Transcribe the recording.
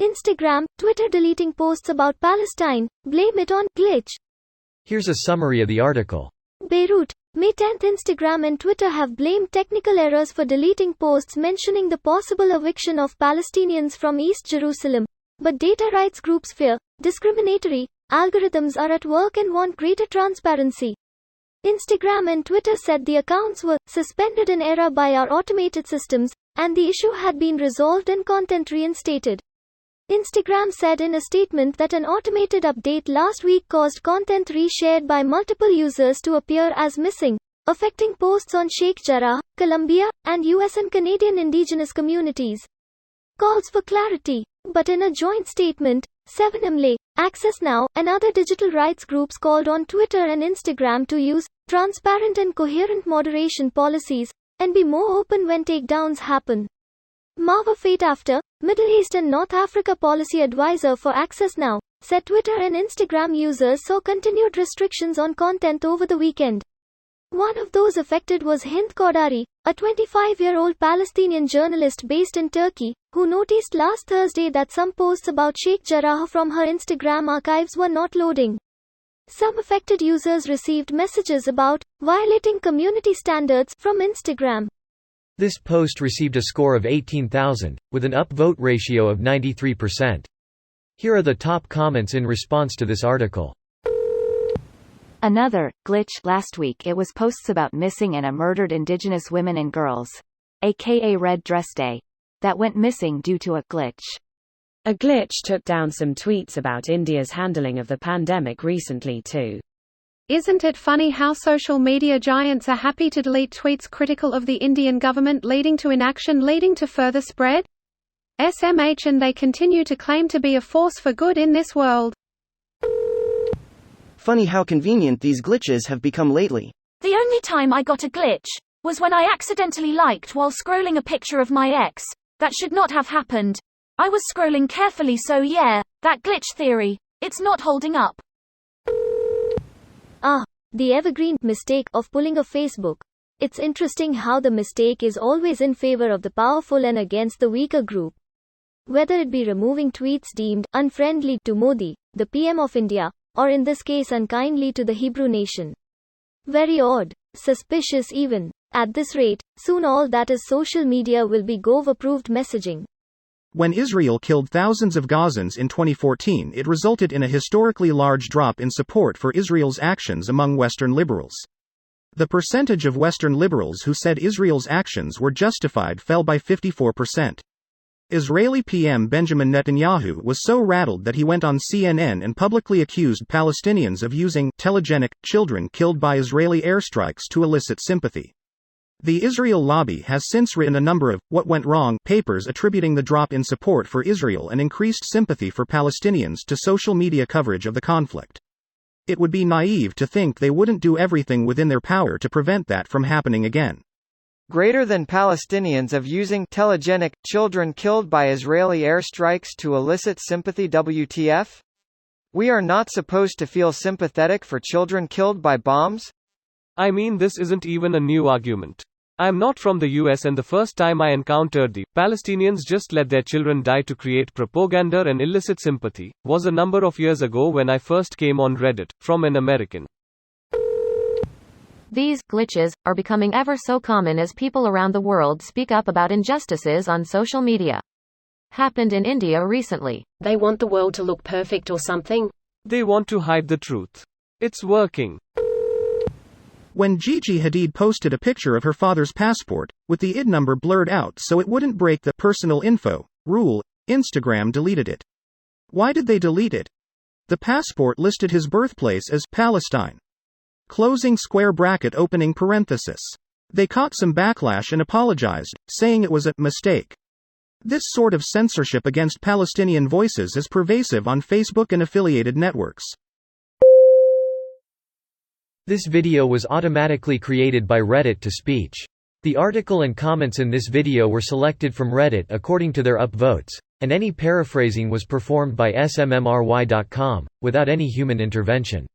Instagram, Twitter deleting posts about Palestine, blame it on glitch. Here's a summary of the article. Beirut, May 10. Instagram and Twitter have blamed technical errors for deleting posts mentioning the possible eviction of Palestinians from East Jerusalem. But data rights groups fear discriminatory algorithms are at work and want greater transparency. Instagram and Twitter said the accounts were suspended in error by our automated systems, and the issue had been resolved and content reinstated. Instagram said in a statement that an automated update last week caused content reshared by multiple users to appear as missing, affecting posts on Sheikh Jarrah, Colombia, and US and Canadian indigenous communities. Calls for clarity. But in a joint statement, 7mLA, Access Now, and other digital rights groups called on Twitter and Instagram to use transparent and coherent moderation policies, and be more open when takedowns happen. Marwa Fate After, Middle East and North Africa policy advisor for Access Now, said Twitter and Instagram users saw continued restrictions on content over the weekend. One of those affected was Hind Kodari, a 25-year-old Palestinian journalist based in Turkey, who noticed last Thursday that some posts about Sheikh Jarrah from her Instagram archives were not loading. Some affected users received messages about violating community standards from Instagram. This post received a score of 18,000, with an upvote ratio of 93%. Here are the top comments in response to this article. Another glitch. Last week it was posts about missing and murdered Indigenous women and girls, aka Red Dress Day, that went missing due to a glitch. A glitch took down some tweets about India's handling of the pandemic recently too. Isn't it funny how social media giants are happy to delete tweets critical of the Indian government leading to inaction leading to further spread? SMH, and they continue to claim to be a force for good in this world. Funny how convenient these glitches have become lately. The only time I got a glitch was when I accidentally liked while scrolling a picture of my ex. That should not have happened. I was scrolling carefully, so yeah, that glitch theory, it's not holding up. The evergreen mistake of pulling a Facebook. It's interesting how the mistake is always in favor of the powerful and against the weaker group. Whether it be removing tweets deemed unfriendly to Modi, the PM of India, or in this case unkindly to the Hebrew nation. Very odd, suspicious even. At this rate, soon all that is social media will be Gov-approved messaging. When Israel killed thousands of Gazans in 2014, it resulted in a historically large drop in support for Israel's actions among Western liberals. The percentage of Western liberals who said Israel's actions were justified fell by 54%. Israeli PM Benjamin Netanyahu was so rattled that he went on CNN and publicly accused Palestinians of using telegenic children killed by Israeli airstrikes to elicit sympathy. The Israel lobby has since written a number of "what went wrong" papers attributing the drop in support for Israel and increased sympathy for Palestinians to social media coverage of the conflict. It would be naive to think they wouldn't do everything within their power to prevent that from happening again. Greater than Palestinians of using telegenic children killed by Israeli airstrikes to elicit sympathy. WTF? We are not supposed to feel sympathetic for children killed by bombs? I mean, this isn't even a new argument. I'm not from the US, and the first time I encountered the Palestinians just let their children die to create propaganda and elicit sympathy was a number of years ago when I first came on Reddit, from an American. These glitches are becoming ever so common as people around the world speak up about injustices on social media. Happened in India recently. They want the world to look perfect or something? They want to hide the truth. It's working. When Gigi Hadid posted a picture of her father's passport, with the ID number blurred out so it wouldn't break the personal info rule, Instagram deleted it. Why did they delete it? The passport listed his birthplace as Palestine. Closing square bracket opening parenthesis. They caught some backlash and apologized, saying it was a mistake. This sort of censorship against Palestinian voices is pervasive on Facebook and affiliated networks. This video was automatically created by Reddit to speech. The article and comments in this video were selected from Reddit according to their upvotes, and any paraphrasing was performed by smmry.com, without any human intervention.